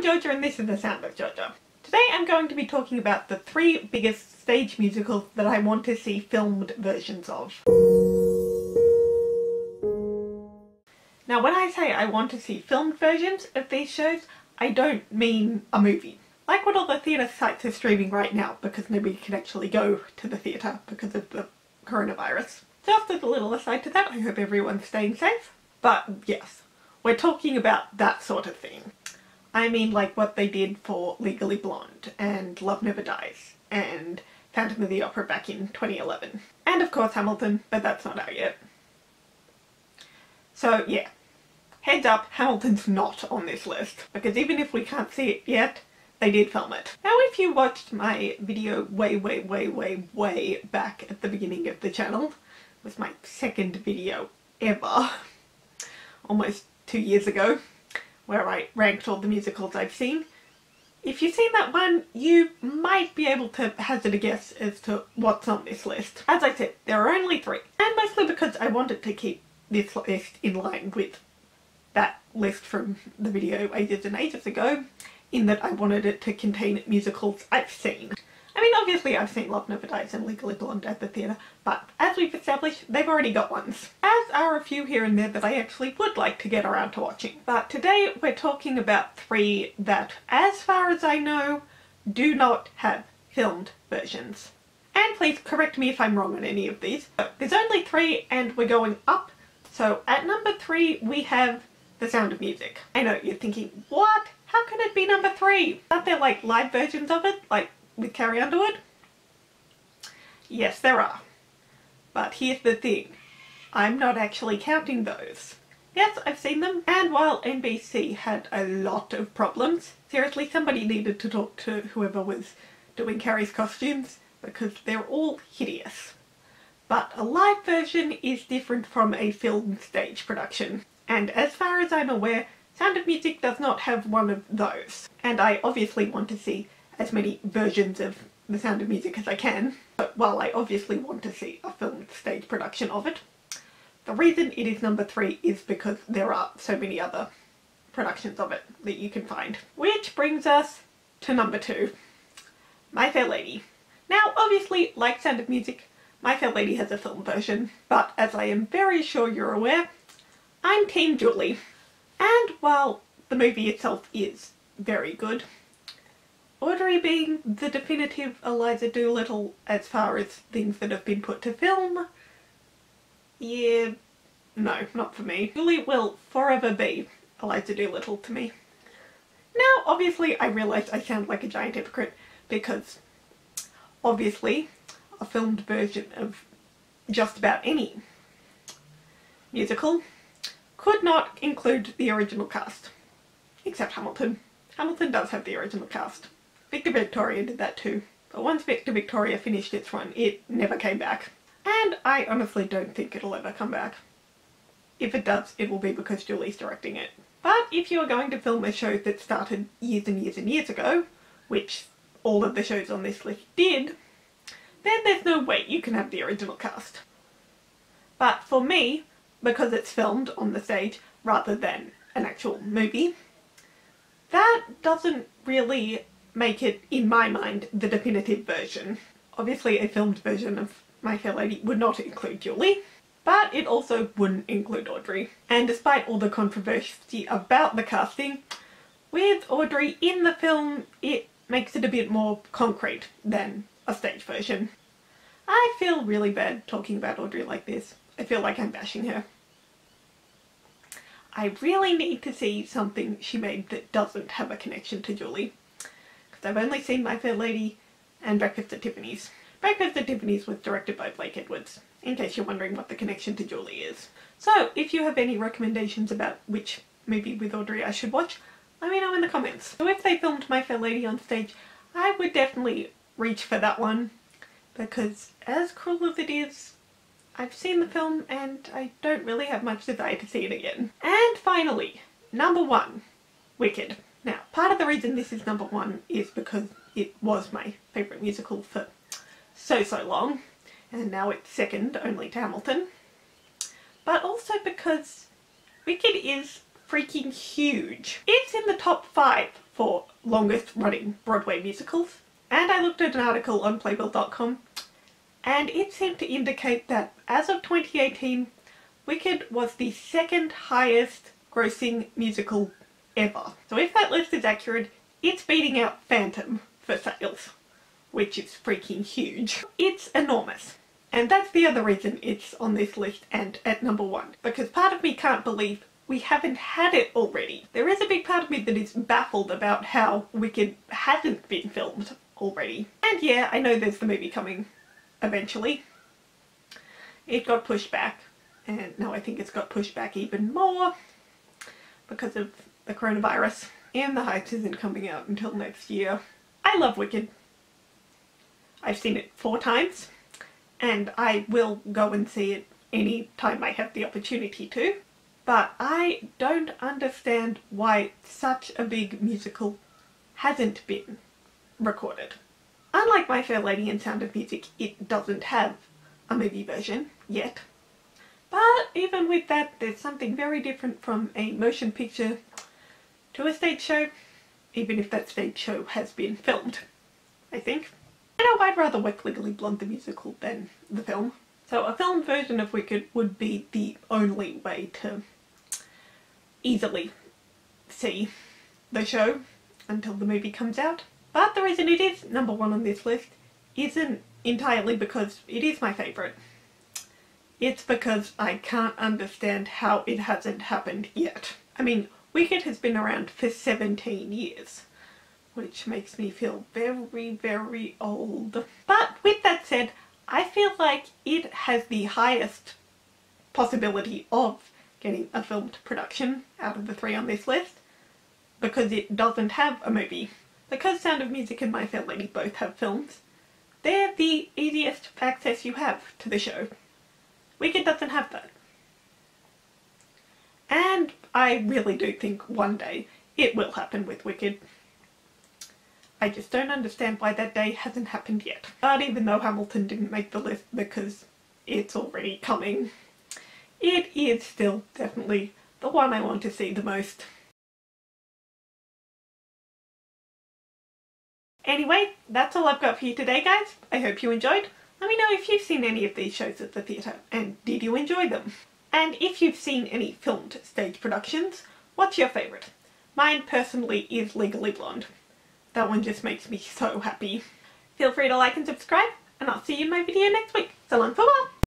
Georgia and this is The Sound of Georgia. Today I'm going to be talking about the 3 biggest stage musicals that I want to see filmed versions of. Now when I say I want to see filmed versions of these shows, I don't mean a movie. Like what all the theatre sites are streaming right now because nobody can actually go to the theatre because of the coronavirus. Just as a little aside to that, I hope everyone's staying safe. But yes, we're talking about that sort of thing. I mean like what they did for Legally Blonde and Love Never Dies and Phantom of the Opera back in 2011. And of course Hamilton, but that's not out yet. So yeah, heads up, Hamilton's not on this list, because even if we can't see it yet, they did film it. Now if you watched my video way back at the beginning of the channel, it was my second video ever, almost 2 years ago, where I ranked all the musicals I've seen. If you've seen that one, you might be able to hazard a guess as to what's on this list. As I said, there are only 3, and mostly because I wanted to keep this list in line with that list from the video ages and ages ago, in that I wanted it to contain musicals I've seen. I mean, obviously I've seen Love Never Dies and Legally Blonde at the theatre, but as we've established, they've already got ones. As are a few here and there that I actually would like to get around to watching. But today we're talking about 3 that, as far as I know, do not have filmed versions. And please correct me if I'm wrong on any of these. But there's only 3 and we're going up. So at number 3 we have The Sound of Music. I know you're thinking, what? How can it be number 3? Aren't there like live versions of it? Like with Carrie Underwood? Yes, there are. But here's the thing. I'm not actually counting those. Yes, I've seen them, and while NBC had a lot of problems, seriously, somebody needed to talk to whoever was doing Carrie's costumes, because they're all hideous. But a live version is different from a film stage production, and as far as I'm aware, Sound of Music does not have one of those. And I obviously want to see as many versions of The Sound of Music as I can, but while I obviously want to see a film stage production of it, the reason it is number 3 is because there are so many other productions of it that you can find. Which brings us to number 2, My Fair Lady. Now obviously, like Sound of Music, My Fair Lady has a film version, but as I am very sure you're aware, I'm Team Julie. And while the movie itself is very good, Audrey being the definitive Eliza Doolittle as far as things that have been put to film, yeah, no, not for me. Julie will forever be Eliza Doolittle to me. Now obviously I realise I sound like a giant hypocrite because obviously a filmed version of just about any musical could not include the original cast, except Hamilton. Hamilton does have the original cast. Victor Victoria did that too, but once Victor Victoria finished its run, it never came back. And I honestly don't think it'll ever come back. If it does, it will be because Julie's directing it. But if you are going to film a show that started years and years and years ago, which all of the shows on this list did, then there's no way you can have the original cast. But for me, because it's filmed on the stage rather than an actual movie, that doesn't really make it, in my mind, the definitive version. Obviously a filmed version of My Fair Lady would not include Julie, but it also wouldn't include Audrey. And despite all the controversy about the casting, with Audrey in the film, it makes it a bit more concrete than a stage version. I feel really bad talking about Audrey like this. I feel like I'm bashing her. I really need to see something she made that doesn't have a connection to Julie, because I've only seen My Fair Lady and Breakfast at Tiffany's. Breakfast at Tiffany's was directed by Blake Edwards, in case you're wondering what the connection to Julie is. So if you have any recommendations about which movie with Audrey I should watch, let me know in the comments. So if they filmed My Fair Lady on stage, I would definitely reach for that one, because as cruel as it is, I've seen the film and I don't really have much desire to see it again. And finally, number 1, Wicked. Now, part of the reason this is number 1 is because it was my favourite musical for so long, and now it's second only to Hamilton. But also because Wicked is freaking huge. It's in the top 5 for longest running Broadway musicals. And I looked at an article on Playbill.com, and it seemed to indicate that as of 2018, Wicked was the second highest grossing musical ever. So if that list is accurate, it's beating out Phantom for sales, which is freaking huge. It's enormous. And that's the other reason it's on this list and at number 1. Because part of me can't believe we haven't had it already. There is a big part of me that is baffled about how Wicked hasn't been filmed already. And yeah, I know there's the movie coming eventually. It got pushed back, and now I think it's got pushed back even more because of the coronavirus. And the Heights isn't coming out until next year. I love Wicked. I've seen it 4 times, and I will go and see it any time I have the opportunity to. But I don't understand why such a big musical hasn't been recorded. Unlike My Fair Lady and Sound of Music, it doesn't have a movie version yet. But even with that, there's something very different from a motion picture to a stage show, even if that stage show has been filmed, I think. I know I'd rather watch Legally Blonde the musical than the film. So a film version of Wicked would be the only way to easily see the show until the movie comes out. But the reason it is number 1 on this list isn't entirely because it is my favourite. It's because I can't understand how it hasn't happened yet. I mean, Wicked has been around for 17 years, which makes me feel very, very old. But with that said, I feel like it has the highest possibility of getting a filmed production out of the 3 on this list, because it doesn't have a movie. Because Sound of Music and My Fair Lady both have films, they're the easiest access you have to the show. Wicked doesn't have that. And I really do think one day it will happen with Wicked. I just don't understand why that day hasn't happened yet. But even though Hamilton didn't make the list because it's already coming, it is still definitely the one I want to see the most. Anyway, that's all I've got for you today, guys. I hope you enjoyed. Let me know if you've seen any of these shows at the theatre, and did you enjoy them? And if you've seen any filmed stage productions, what's your favourite? Mine personally is Legally Blonde. That one just makes me so happy. Feel free to like and subscribe, and I'll see you in my video next week. So long for now!